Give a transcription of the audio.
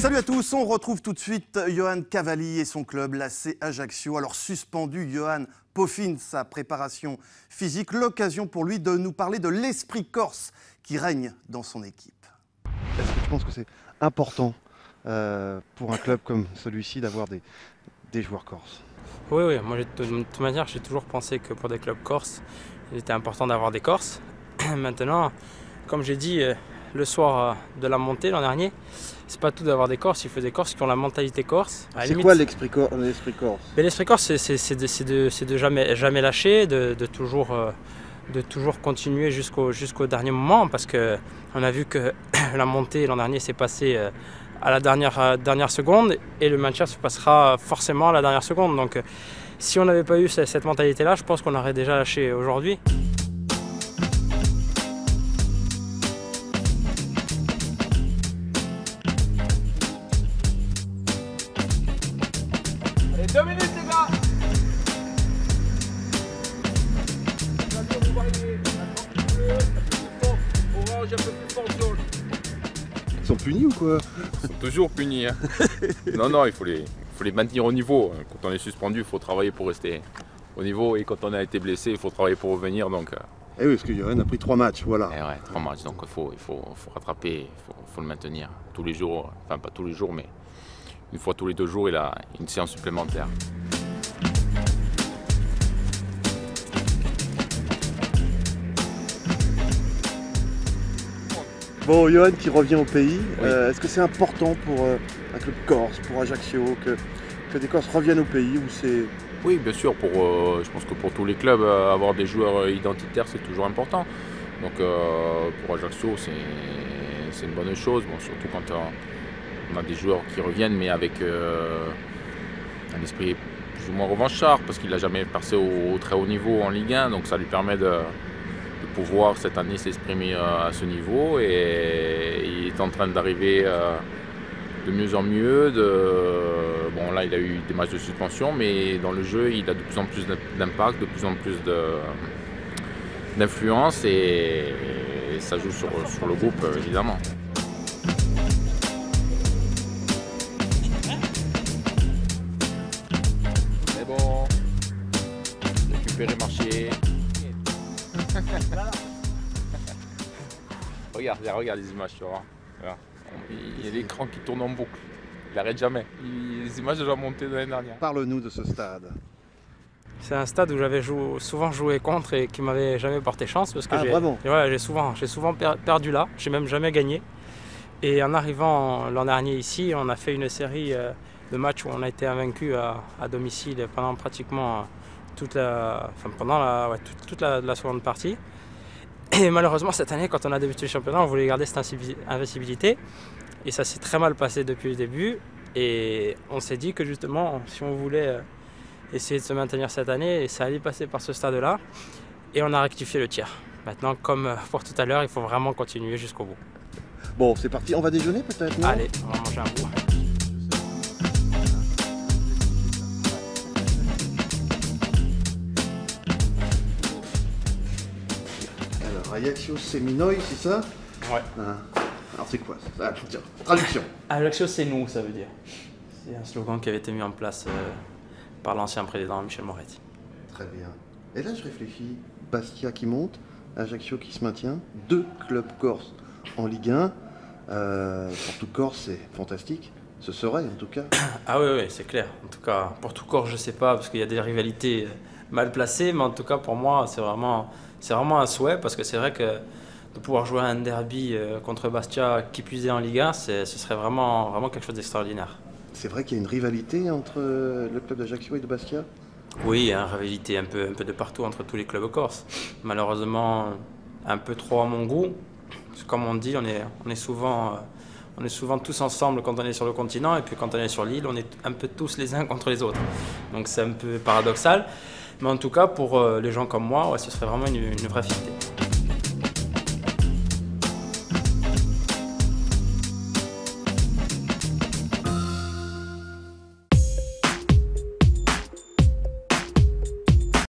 Salut à tous, on retrouve tout de suite Johan Cavalli et son club, l'AC Ajaccio. Alors suspendu, Johan peaufine sa préparation physique, l'occasion pour lui de nous parler de l'esprit corse qui règne dans son équipe. Est-ce que tu penses que c'est important pour un club comme celui-ci d'avoir des joueurs corses? Oui, moi de toute manière j'ai toujours pensé que pour des clubs corses, il était important d'avoir des Corses. Maintenant, comme j'ai dit le soir de la montée l'an dernier, c'est pas tout d'avoir des Corses, il faut des Corses qui ont la mentalité corse. C'est quoi l'esprit corse? L'esprit corse, c'est de jamais lâcher, de toujours continuer jusqu'au dernier moment, parce qu'on a vu que la montée l'an dernier s'est passée à la dernière seconde, et le maintien se passera forcément à la dernière seconde. Donc si on n'avait pas eu cette mentalité-là, je pense qu'on aurait déjà lâché aujourd'hui. Allez, 2 minutes les gars. Vous voyez, bleu, un peu plus fort, orange, un peu plus fort, jaune. Ils sont punis ou quoi? Ils sont toujours punis. Hein. Non, il faut les maintenir au niveau. Quand on est suspendu, il faut travailler pour rester au niveau. Et quand on a été blessé, il faut travailler pour revenir. Donc, Eh oui, parce que Johan a pris 3 matchs, voilà. ouais, 3 matchs. Donc il faut rattraper, il faut le maintenir tous les jours. Enfin, pas tous les jours, mais une fois tous les 2 jours, il a une séance supplémentaire. Bon, Johan qui revient au pays, Oui. est-ce que c'est important pour un club corse, pour Ajaccio, que des Corses reviennent au pays ou c'est... Oui, bien sûr, je pense que pour tous les clubs, avoir des joueurs identitaires, c'est toujours important. Donc pour Ajaccio, c'est une bonne chose, bon, surtout quand on a des joueurs qui reviennent, mais avec un esprit plus ou moins revanchard, parce qu'il n'a jamais passé au très haut niveau en Ligue 1, donc ça lui permet de pouvoir cette année s'exprimer à ce niveau, et il est en train d'arriver de mieux en mieux. Bon, là il a eu des matchs de suspension, mais dans le jeu il a de plus en plus d'impact, de plus en plus d'influence, et ça joue sur le groupe évidemment. C'est bon, récupérer, marcher. Regarde les images, tu vois. Voilà. Il y a l'écran qui tourne en boucle. Il n'arrête jamais. Les images de la montée de l'année dernière. Parle-nous de ce stade. C'est un stade où j'avais souvent joué contre et qui m'avait jamais porté chance, parce que vraiment? j'ai souvent perdu là, j'ai même jamais gagné. Et en arrivant l'an dernier ici, on a fait une série de matchs où on a été invaincu à domicile pendant pratiquement toute la seconde partie. Et malheureusement cette année, quand on a débuté le championnat, on voulait garder cette invincibilité. Et ça s'est très mal passé depuis le début. Et on s'est dit que justement, si on voulait essayer de se maintenir cette année, ça allait passer par ce stade-là. Et on a rectifié le tir. Maintenant, comme pour tout à l'heure, il faut vraiment continuer jusqu'au bout. Bon, c'est parti, on va déjeuner peut-être, non? Allez, on va manger un bout. Alors, Ajaccio Seminoy, c'est ça? Ouais. Hein. Alors c'est quoi ça? Ah, tiens, traduction. Ajaccio, c'est nous, ça veut dire. C'est un slogan qui avait été mis en place par l'ancien président Michel Moretti. Très bien. Et là je réfléchis, Bastia qui monte, Ajaccio qui se maintient, 2 clubs corses en Ligue 1. Pour tout Corse, c'est fantastique. Ce serait en tout cas. Ah oui, c'est clair. En tout cas, pour tout corps, je sais pas, parce qu'il y a des rivalités mal placées, mais en tout cas pour moi, c'est vraiment un souhait, parce que c'est vrai que de pouvoir jouer un derby contre Bastia, qui plus est en Ligue 1, ce serait vraiment quelque chose d'extraordinaire. C'est vrai qu'il y a une rivalité entre le club d'Ajaccio et de Bastia? Oui, il y a une rivalité un peu de partout entre tous les clubs corses. Malheureusement, un peu trop à mon goût. Comme on dit, on est souvent tous ensemble quand on est sur le continent, et puis quand on est sur l'île, on est un peu tous les uns contre les autres. Donc c'est un peu paradoxal. Mais en tout cas, pour les gens comme moi, ouais, ce serait vraiment une vraie fierté.